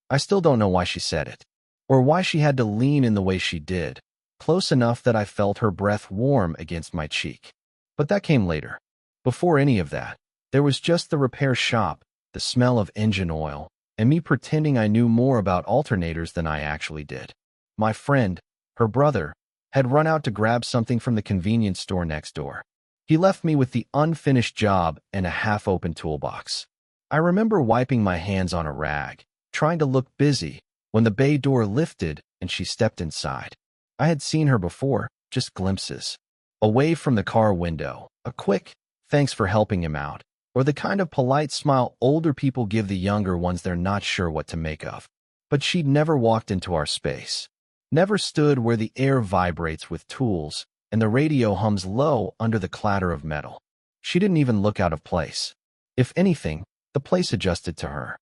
I still don't know why she said it, or why she had to lean in the way she did, close enough that I felt her breath warm against my cheek. But that came later. Before any of that, there was just the repair shop, the smell of engine oil, and me pretending I knew more about alternators than I actually did. My friend, her brother, had run out to grab something from the convenience store next door. He left me with the unfinished job and a half-open toolbox. I remember wiping my hands on a rag, trying to look busy, when the bay door lifted and she stepped inside. I had seen her before, just glimpses. Away from the car window, a quick, "Thanks for helping him out," or the kind of polite smile older people give the younger ones they're not sure what to make of. But she'd never walked into our space, never stood where the air vibrates with tools and the radio hums low under the clatter of metal. She didn't even look out of place. If anything, the place adjusted to her.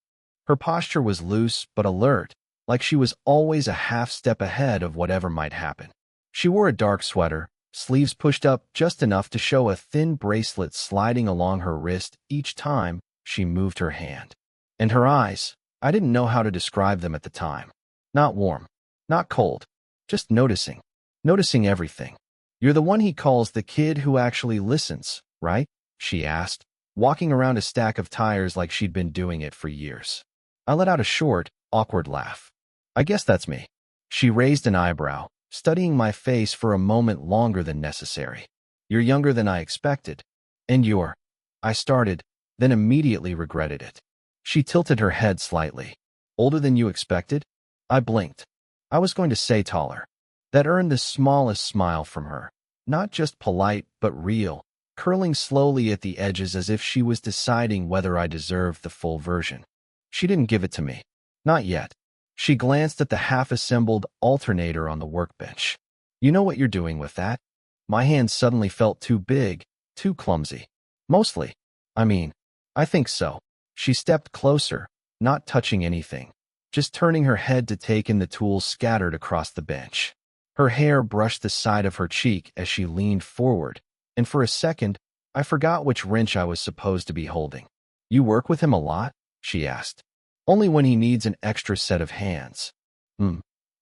Her posture was loose but alert, like she was always a half step ahead of whatever might happen. She wore a dark sweater, sleeves pushed up just enough to show a thin bracelet sliding along her wrist each time she moved her hand. And her eyes, I didn't know how to describe them at the time. Not warm, not cold, just noticing. Noticing everything. "You're the one he calls the kid who actually listens, right?" she asked, walking around a stack of tires like she'd been doing it for years. I let out a short, awkward laugh. "I guess that's me." She raised an eyebrow, studying my face for a moment longer than necessary. "You're younger than I expected. And you're—" I started, then immediately regretted it. She tilted her head slightly. "Older than you expected?" I blinked. I was going to say taller. That earned the smallest smile from her. Not just polite, but real, curling slowly at the edges as if she was deciding whether I deserved the full version. She didn't give it to me. Not yet. She glanced at the half-assembled alternator on the workbench. "You know what you're doing with that?" My hand suddenly felt too big, too clumsy. "Mostly. I think so." She stepped closer, not touching anything, just turning her head to take in the tools scattered across the bench. Her hair brushed the side of her cheek as she leaned forward, and for a second, I forgot which wrench I was supposed to be holding. "You work with him a lot?" she asked. "Only when he needs an extra set of hands."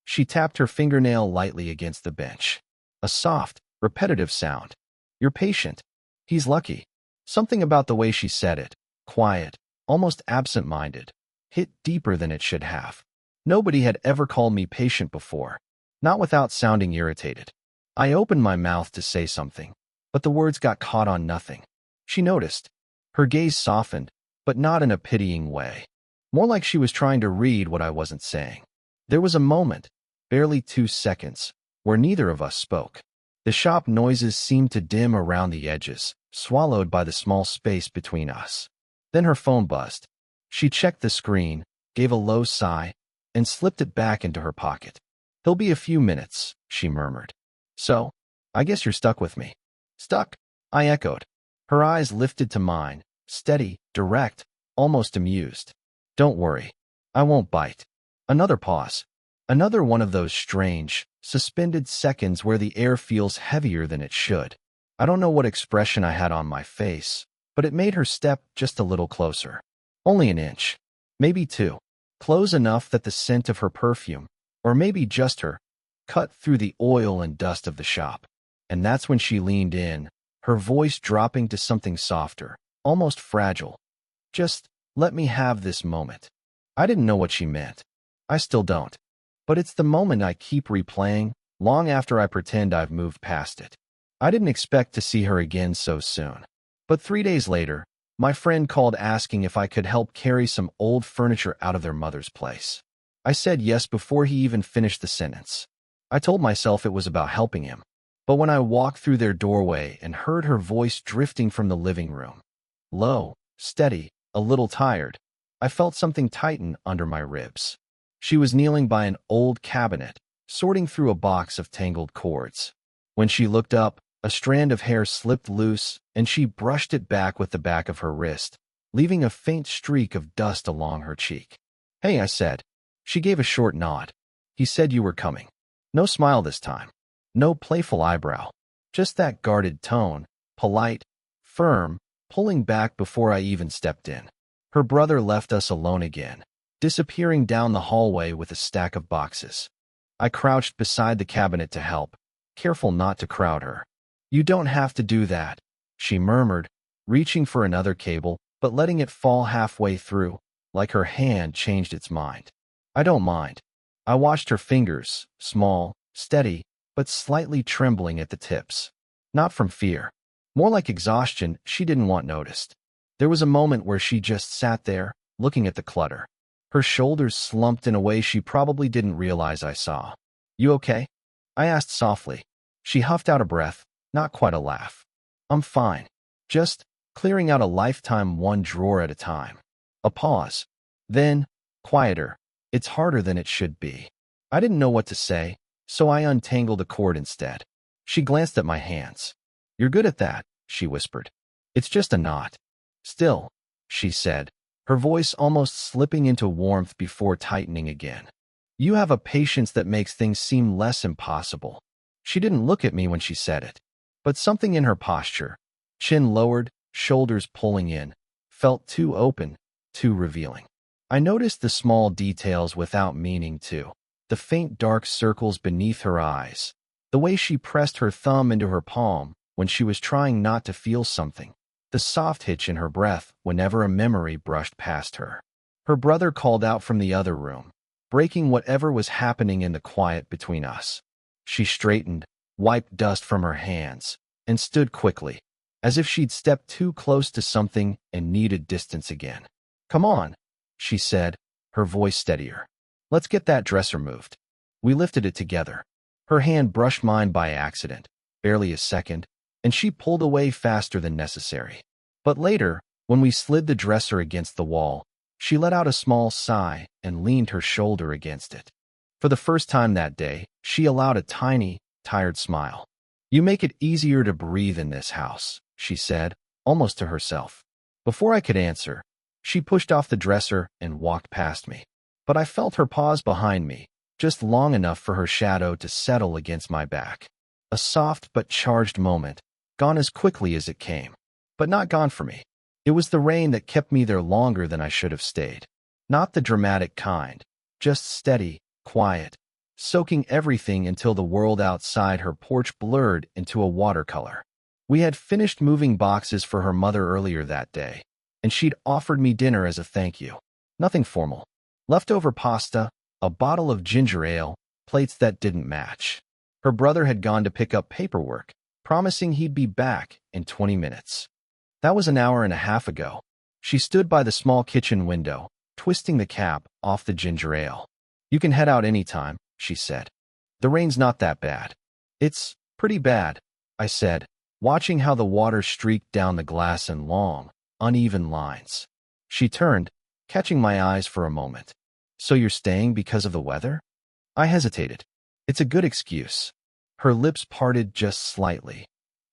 She tapped her fingernail lightly against the bench. A soft, repetitive sound. "You're patient. He's lucky." Something about the way she said it, quiet, almost absent-minded, hit deeper than it should have. Nobody had ever called me patient before, not without sounding irritated. I opened my mouth to say something, but the words got caught on nothing. She noticed. Her gaze softened, but not in a pitying way. More like she was trying to read what I wasn't saying. There was a moment, barely 2 seconds, where neither of us spoke. The shop noises seemed to dim around the edges, swallowed by the small space between us. Then her phone buzzed. She checked the screen, gave a low sigh, and slipped it back into her pocket. "He'll be a few minutes," she murmured. "So, I guess you're stuck with me." "Stuck?" I echoed. Her eyes lifted to mine, steady, direct, almost amused. "Don't worry. I won't bite." Another pause. Another one of those strange, suspended seconds where the air feels heavier than it should. I don't know what expression I had on my face, but it made her step just a little closer. Only an inch. Maybe 2. Close enough that the scent of her perfume, or maybe just her, cut through the oil and dust of the shop. And that's when she leaned in, her voice dropping to something softer, almost fragile. "Just let me have this moment." I didn't know what she meant. I still don't. But it's the moment I keep replaying, long after I pretend I've moved past it. I didn't expect to see her again so soon. But 3 days later, my friend called asking if I could help carry some old furniture out of their mother's place. I said yes before he even finished the sentence. I told myself it was about helping him. But when I walked through their doorway and heard her voice drifting from the living room, low, steady, a little tired, I felt something tighten under my ribs. She was kneeling by an old cabinet, sorting through a box of tangled cords. When she looked up, a strand of hair slipped loose, and she brushed it back with the back of her wrist, leaving a faint streak of dust along her cheek. "Hey," I said. She gave a short nod. "He said you were coming." No smile this time. No playful eyebrow. Just that guarded tone, polite, firm, pulling back before I even stepped in. Her brother left us alone again. disappearing down the hallway with a stack of boxes. I crouched beside the cabinet to help, careful not to crowd her. "You don't have to do that," she murmured, reaching for another cable, but letting it fall halfway through, like her hand changed its mind. "I don't mind." I watched her fingers, small, steady, but slightly trembling at the tips. Not from fear. More like exhaustion she didn't want noticed. There was a moment where she just sat there, looking at the clutter. Her shoulders slumped in a way she probably didn't realize I saw. "You okay?" I asked softly. She huffed out a breath, not quite a laugh. "I'm fine. Just clearing out a lifetime one drawer at a time." A pause. Then, quieter. "It's harder than it should be." I didn't know what to say, so I untangled a cord instead. She glanced at my hands. "You're good at that," she whispered. "It's just a knot." "Still," she said, her voice almost slipping into warmth before tightening again. "You have a patience that makes things seem less impossible." She didn't look at me when she said it, but something in her posture, chin lowered, shoulders pulling in, felt too open, too revealing. I noticed the small details without meaning to. The faint dark circles beneath her eyes, the way she pressed her thumb into her palm when she was trying not to feel something, the soft hitch in her breath whenever a memory brushed past her. Her brother called out from the other room, breaking whatever was happening in the quiet between us. She straightened, wiped dust from her hands, and stood quickly, as if she'd stepped too close to something and needed distance again. "Come on," she said, her voice steadier. "Let's get that dresser moved." We lifted it together. Her hand brushed mine by accident, barely a second, and she pulled away faster than necessary. But later, when we slid the dresser against the wall, she let out a small sigh and leaned her shoulder against it. For the first time that day, she allowed a tiny, tired smile. "You make it easier to breathe in this house," she said, almost to herself. Before I could answer, she pushed off the dresser and walked past me. But I felt her pause behind me, just long enough for her shadow to settle against my back. A soft but charged moment, gone as quickly as it came. But not gone for me. It was the rain that kept me there longer than I should have stayed. Not the dramatic kind, just steady, quiet, soaking everything until the world outside her porch blurred into a watercolor. We had finished moving boxes for her mother earlier that day, and she'd offered me dinner as a thank you. Nothing formal. Leftover pasta, a bottle of ginger ale, plates that didn't match. Her brother had gone to pick up paperwork, promising he'd be back in 20 minutes. That was an hour and a half ago. She stood by the small kitchen window, twisting the cap off the ginger ale. "You can head out any time," she said. "The rain's not that bad." "It's pretty bad," I said, watching how the water streaked down the glass in long, uneven lines. She turned, catching my eyes for a moment. "So you're staying because of the weather?" I hesitated. "It's a good excuse." Her lips parted just slightly,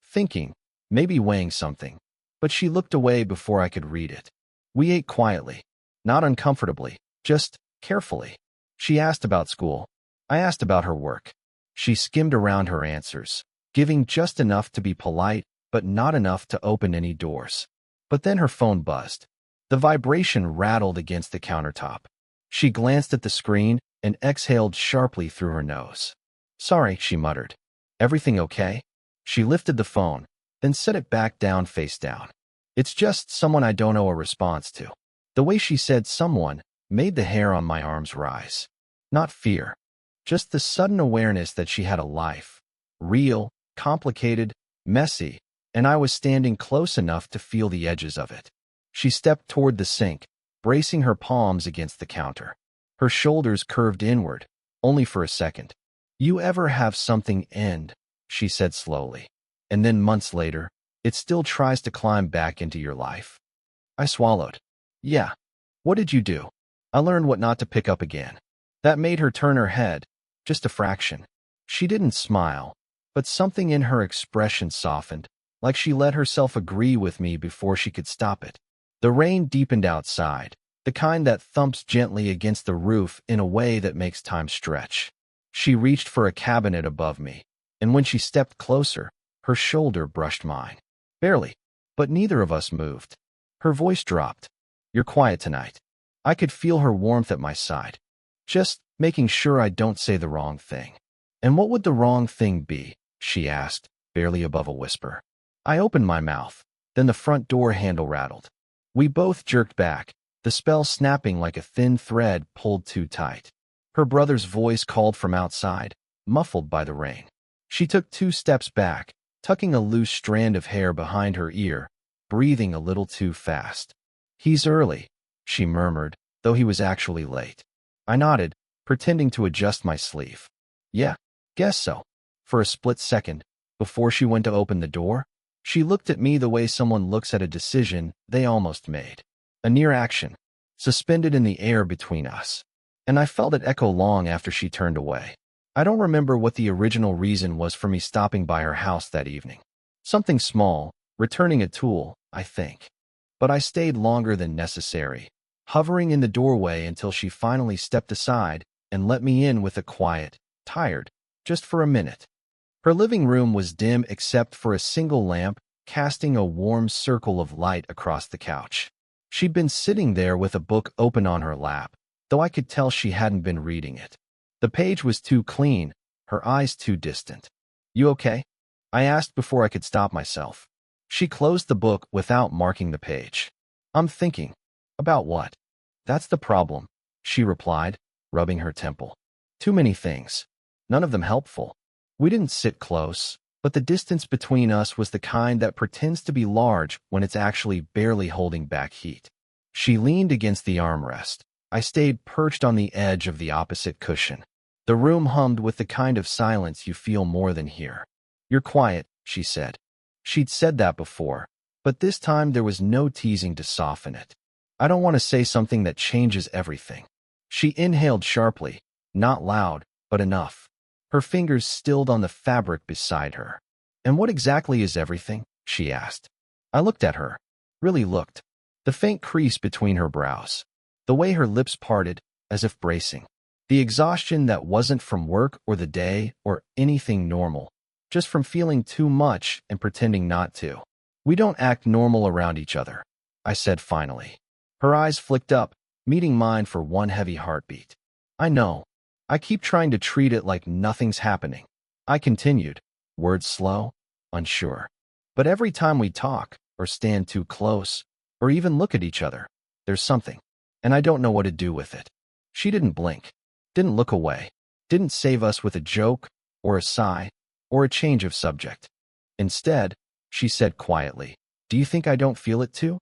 thinking, maybe weighing something, but she looked away before I could read it. We ate quietly, not uncomfortably, just carefully. She asked about school. I asked about her work. She skimmed around her answers, giving just enough to be polite, but not enough to open any doors. But then her phone buzzed. The vibration rattled against the countertop. She glanced at the screen and exhaled sharply through her nose. "Sorry," she muttered. "Everything okay?" She lifted the phone, then set it back down face down. "It's just someone I don't owe a response to." The way she said someone made the hair on my arms rise. Not fear, just the sudden awareness that she had a life. Real, complicated, messy, and I was standing close enough to feel the edges of it. She stepped toward the sink, bracing her palms against the counter. Her shoulders curved inward, only for a second. "You ever have something end," she said slowly, "and then months later, it still tries to climb back into your life?" I swallowed. "Yeah. What did you do?" I learned what not to pick up again. That made her turn her head, just a fraction. She didn't smile, but something in her expression softened, like she let herself agree with me before she could stop it. The rain deepened outside, the kind that thumps gently against the roof in a way that makes time stretch. She reached for a cabinet above me, and when she stepped closer, her shoulder brushed mine. Barely, but neither of us moved. Her voice dropped. "You're quiet tonight." I could feel her warmth at my side, just making sure I don't say the wrong thing. And what would the wrong thing be? She asked, barely above a whisper. I opened my mouth. Then the front door handle rattled. We both jerked back, the spell snapping like a thin thread pulled too tight. Her brother's voice called from outside, muffled by the rain. She took 2 steps back, tucking a loose strand of hair behind her ear, breathing a little too fast. He's early, she murmured, though he was actually late. I nodded, pretending to adjust my sleeve. Yeah, guess so. For a split second, before she went to open the door, she looked at me the way someone looks at a decision they almost made. A near action, suspended in the air between us. And I felt it echo long after she turned away. I don't remember what the original reason was for me stopping by her house that evening. Something small, returning a tool, I think. But I stayed longer than necessary, hovering in the doorway until she finally stepped aside and let me in with a quiet, tired, just for a minute. Her living room was dim except for a single lamp casting a warm circle of light across the couch. She'd been sitting there with a book open on her lap, though I could tell she hadn't been reading it. The page was too clean, her eyes too distant. You okay? I asked before I could stop myself. She closed the book without marking the page. I'm thinking. About what? That's the problem, she replied, rubbing her temple. Too many things. None of them helpful. We didn't sit close, but the distance between us was the kind that pretends to be large when it's actually barely holding back heat. She leaned against the armrest. I stayed perched on the edge of the opposite cushion. The room hummed with the kind of silence you feel more than hear. You're quiet, she said. She'd said that before, but this time there was no teasing to soften it. I don't want to say something that changes everything. She inhaled sharply, not loud, but enough. Her fingers stilled on the fabric beside her. And what exactly is everything? She asked. I looked at her. Really looked. The faint crease between her brows. The way her lips parted, as if bracing. The exhaustion that wasn't from work or the day or anything normal, just from feeling too much and pretending not to. We don't act normal around each other, I said finally. Her eyes flicked up, meeting mine for one heavy heartbeat. I know. I keep trying to treat it like nothing's happening. I continued, words slow, unsure. But every time we talk, or stand too close, or even look at each other, there's something. And I don't know what to do with it. She didn't blink, didn't look away, didn't save us with a joke, or a sigh, or a change of subject. Instead, she said quietly, do you think I don't feel it too?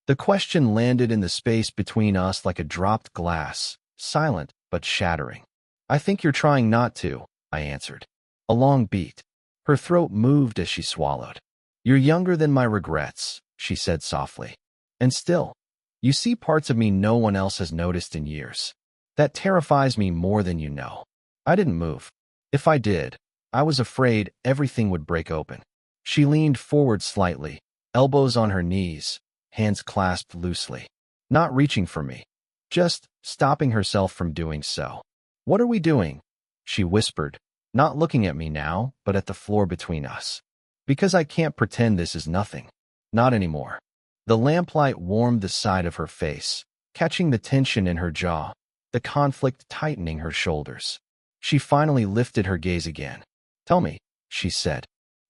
The question landed in the space between us like a dropped glass, silent but shattering. I think you're trying not to, I answered. A long beat. Her throat moved as she swallowed. You're younger than my regrets, she said softly. And still, you see parts of me no one else has noticed in years. That terrifies me more than you know. I didn't move. If I did, I was afraid everything would break open. She leaned forward slightly, elbows on her knees, hands clasped loosely. Not reaching for me, just stopping herself from doing so. What are we doing? She whispered, not looking at me now, but at the floor between us. Because I can't pretend this is nothing. Not anymore. The lamplight warmed the side of her face, catching the tension in her jaw, the conflict tightening her shoulders. She finally lifted her gaze again. Tell me, she said.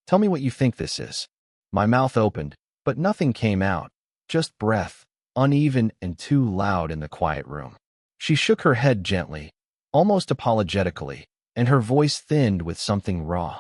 Tell me what you think this is. My mouth opened, but nothing came out, just breath, uneven and too loud in the quiet room. She shook her head gently, almost apologetically, and her voice thinned with something raw.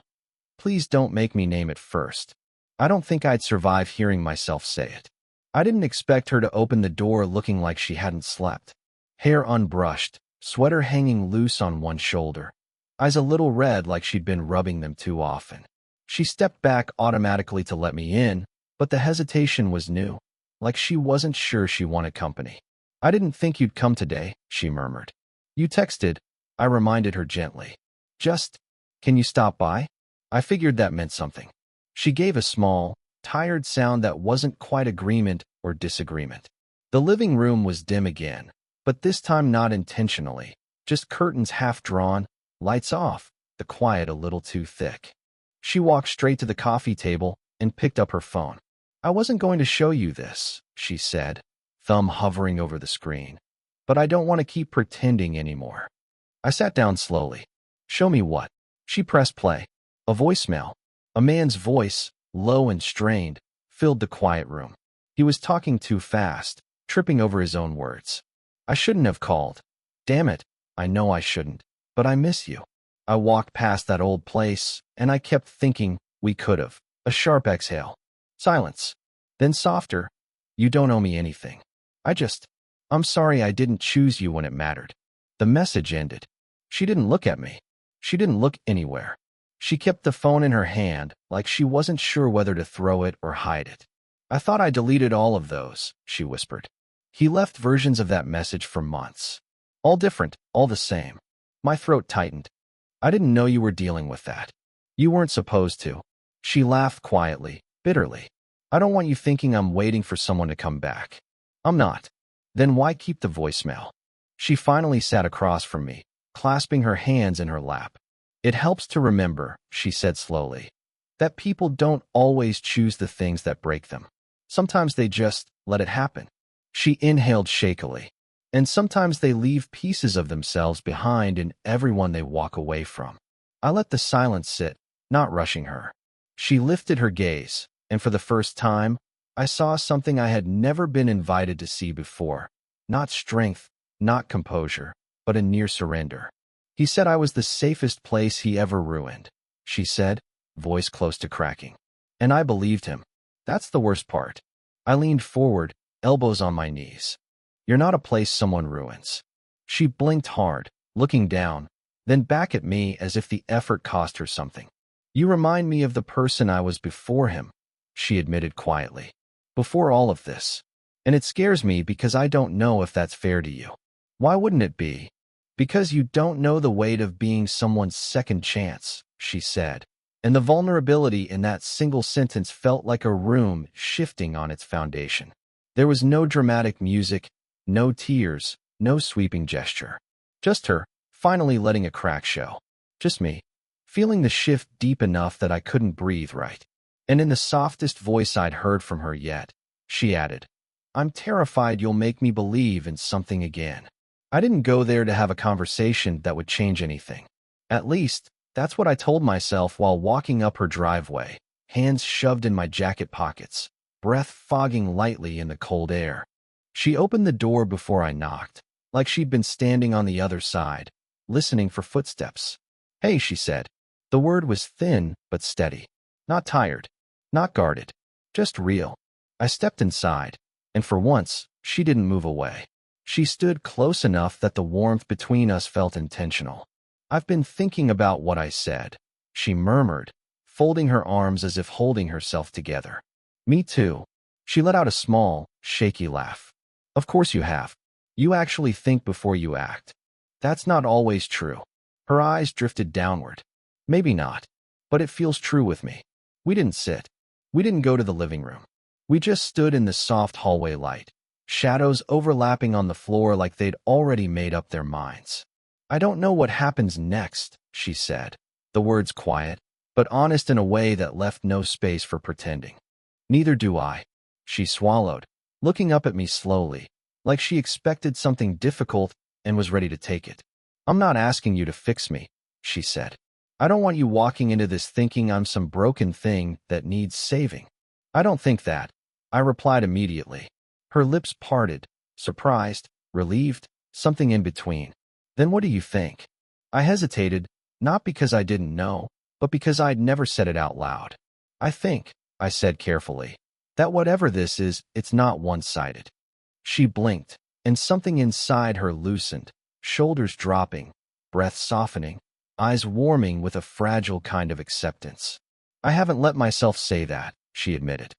Please don't make me name it first. I don't think I'd survive hearing myself say it. I didn't expect her to open the door looking like she hadn't slept. Hair unbrushed, sweater hanging loose on one shoulder. Eyes a little red like she'd been rubbing them too often. She stepped back automatically to let me in, but the hesitation was new, like she wasn't sure she wanted company. I didn't think you'd come today, she murmured. You texted, I reminded her gently. Just, can you stop by? I figured that meant something. She gave a small, tired sound that wasn't quite agreement or disagreement. The living room was dim again, but this time not intentionally, just curtains half drawn, lights off, the quiet a little too thick. She walked straight to the coffee table and picked up her phone. I wasn't going to show you this, she said, thumb hovering over the screen. but I don't want to keep pretending anymore. I sat down slowly. Show me what? She pressed play. A voicemail. A man's voice, low and strained, filled the quiet room. He was talking too fast, tripping over his own words. I shouldn't have called. Damn it, I know I shouldn't, but I miss you. I walked past that old place, and I kept thinking we could have. A sharp exhale. Silence. Then softer. You don't owe me anything. I'm sorry I didn't choose you when it mattered. The message ended. She didn't look at me. She didn't look anywhere. She kept the phone in her hand, like she wasn't sure whether to throw it or hide it. I thought I deleted all of those, she whispered. He left versions of that message for months. All different, all the same. My throat tightened. I didn't know you were dealing with that. You weren't supposed to. She laughed quietly, bitterly. I don't want you thinking I'm waiting for someone to come back. I'm not. Then why keep the voicemail? She finally sat across from me, clasping her hands in her lap. It helps to remember, she said slowly, that people don't always choose the things that break them. Sometimes they just let it happen. She inhaled shakily. And sometimes they leave pieces of themselves behind in everyone they walk away from. I let the silence sit, not rushing her. She lifted her gaze, and for the first time, I saw something I had never been invited to see before. Not strength, not composure, but a near surrender. He said I was the safest place he ever ruined, she said, voice close to cracking. And I believed him. That's the worst part. I leaned forward, elbows on my knees. You're not a place someone ruins. She blinked hard, looking down, then back at me as if the effort cost her something. You remind me of the person I was before him, she admitted quietly. Before all of this. And it scares me because I don't know if that's fair to you. Why wouldn't it be? Because you don't know the weight of being someone's second chance, she said. And the vulnerability in that single sentence felt like a room shifting on its foundation. There was no dramatic music, no tears, no sweeping gesture. Just her, finally letting a crack show. Just me, feeling the shift deep enough that I couldn't breathe right. And in the softest voice I'd heard from her yet, she added, I'm terrified you'll make me believe in something again. I didn't go there to have a conversation that would change anything. At least, that's what I told myself while walking up her driveway, hands shoved in my jacket pockets, breath fogging lightly in the cold air. She opened the door before I knocked, like she'd been standing on the other side, listening for footsteps. Hey, she said. The word was thin but steady. Not tired, not guarded, just real. I stepped inside, and for once, she didn't move away. She stood close enough that the warmth between us felt intentional. I've been thinking about what I said, she murmured, folding her arms as if holding herself together. Me too. She let out a small, shaky laugh. Of course you have. You actually think before you act. That's not always true. Her eyes drifted downward. Maybe not, but it feels true with me. We didn't sit. We didn't go to the living room. We just stood in the soft hallway light, shadows overlapping on the floor like they'd already made up their minds. I don't know what happens next, she said, the words quiet, but honest in a way that left no space for pretending. Neither do I, she swallowed, looking up at me slowly, like she expected something difficult and was ready to take it. I'm not asking you to fix me, she said. I don't want you walking into this thinking I'm some broken thing that needs saving. I don't think that, I replied immediately. Her lips parted, surprised, relieved, something in between. Then what do you think? I hesitated, not because I didn't know, but because I'd never said it out loud. I think, I said carefully, that whatever this is, it's not one-sided. She blinked, and something inside her loosened, shoulders dropping, breath softening, eyes warming with a fragile kind of acceptance. I haven't let myself say that, she admitted.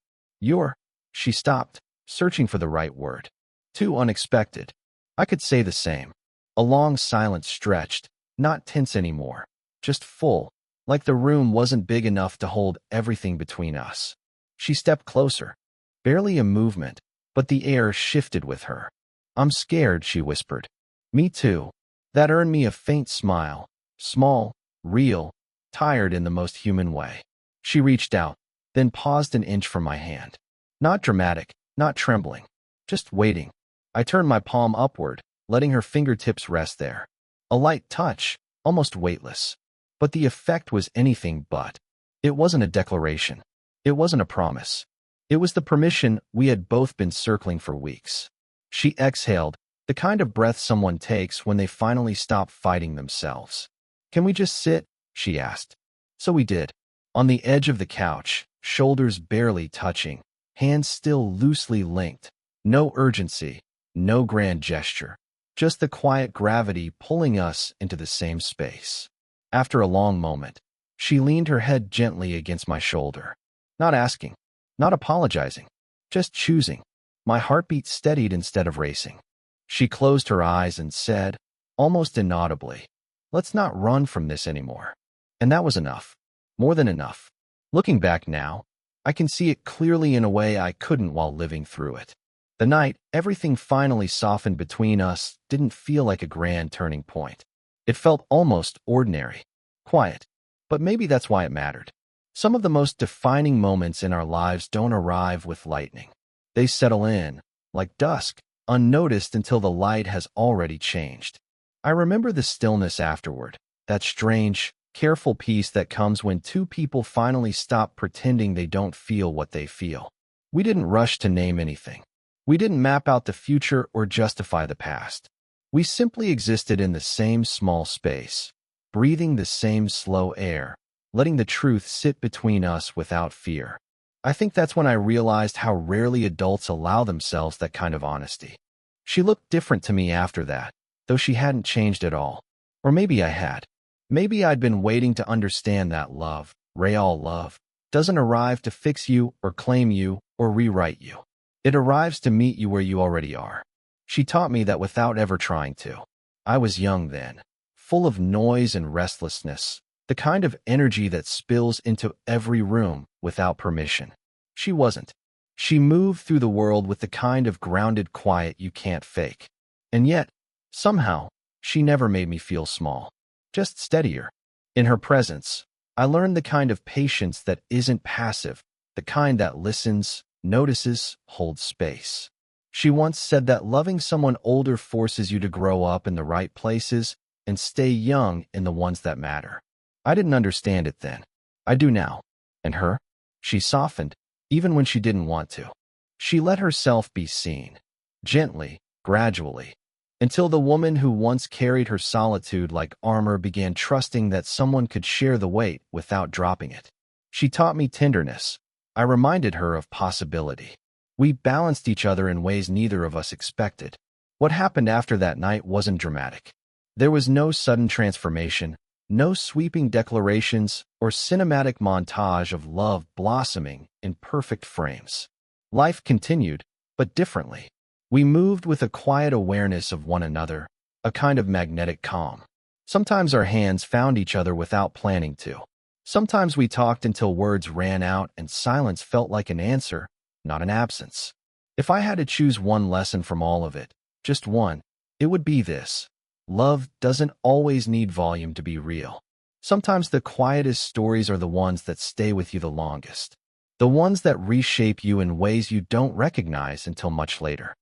She stopped, searching for the right word. Too unexpected. I could say the same. A long silence stretched, not tense anymore, just full, like the room wasn't big enough to hold everything between us. She stepped closer. Barely a movement, but the air shifted with her. I'm scared, she whispered. Me too. That earned me a faint smile, small, real, tired in the most human way. She reached out, then paused an inch from my hand. Not dramatic, not trembling, just waiting. I turned my palm upward, letting her fingertips rest there. A light touch, almost weightless. But the effect was anything but. It wasn't a declaration. It wasn't a promise. It was the permission we had both been circling for weeks. She exhaled, the kind of breath someone takes when they finally stop fighting themselves. "Can we just sit?" she asked. So we did. On the edge of the couch, shoulders barely touching, hands still loosely linked. No urgency, no grand gesture. Just the quiet gravity pulling us into the same space. After a long moment, she leaned her head gently against my shoulder. Not asking, not apologizing, just choosing. My heartbeat steadied instead of racing. She closed her eyes and said, almost inaudibly, "Let's not run from this anymore." And that was enough. More than enough. Looking back now, I can see it clearly in a way I couldn't while living through it. The night everything finally softened between us didn't feel like a grand turning point. It felt almost ordinary, quiet, but maybe that's why it mattered. Some of the most defining moments in our lives don't arrive with lightning. They settle in, like dusk, unnoticed until the light has already changed. I remember the stillness afterward, that strange, careful peace that comes when two people finally stop pretending they don't feel what they feel. We didn't rush to name anything. We didn't map out the future or justify the past. We simply existed in the same small space, breathing the same slow air, letting the truth sit between us without fear. I think that's when I realized how rarely adults allow themselves that kind of honesty. She looked different to me after that, though she hadn't changed at all. Or maybe I had. Maybe I'd been waiting to understand that love, real love, doesn't arrive to fix you or claim you or rewrite you. It arrives to meet you where you already are. She taught me that without ever trying to. I was young then, full of noise and restlessness, the kind of energy that spills into every room without permission. She wasn't. She moved through the world with the kind of grounded quiet you can't fake. And yet, somehow, she never made me feel small. Just steadier. In her presence, I learned the kind of patience that isn't passive, the kind that listens, notices, holds space. She once said that loving someone older forces you to grow up in the right places and stay young in the ones that matter. I didn't understand it then. I do now. And her? She softened, even when she didn't want to. She let herself be seen, gently, gradually, until the woman who once carried her solitude like armor began trusting that someone could share the weight without dropping it. She taught me tenderness. I reminded her of possibility. We balanced each other in ways neither of us expected. What happened after that night wasn't dramatic. There was no sudden transformation, no sweeping declarations or cinematic montage of love blossoming in perfect frames. Life continued, but differently. We moved with a quiet awareness of one another, a kind of magnetic calm. Sometimes our hands found each other without planning to. Sometimes we talked until words ran out and silence felt like an answer, not an absence. If I had to choose one lesson from all of it, just one, it would be this. Love doesn't always need volume to be real. Sometimes the quietest stories are the ones that stay with you the longest. The ones that reshape you in ways you don't recognize until much later.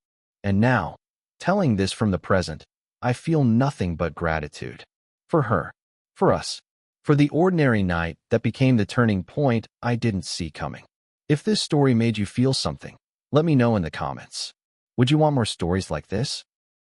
And now, telling this from the present, I feel nothing but gratitude. For her, for us, for the ordinary night that became the turning point I didn't see coming. If this story made you feel something, let me know in the comments. Would you want more stories like this?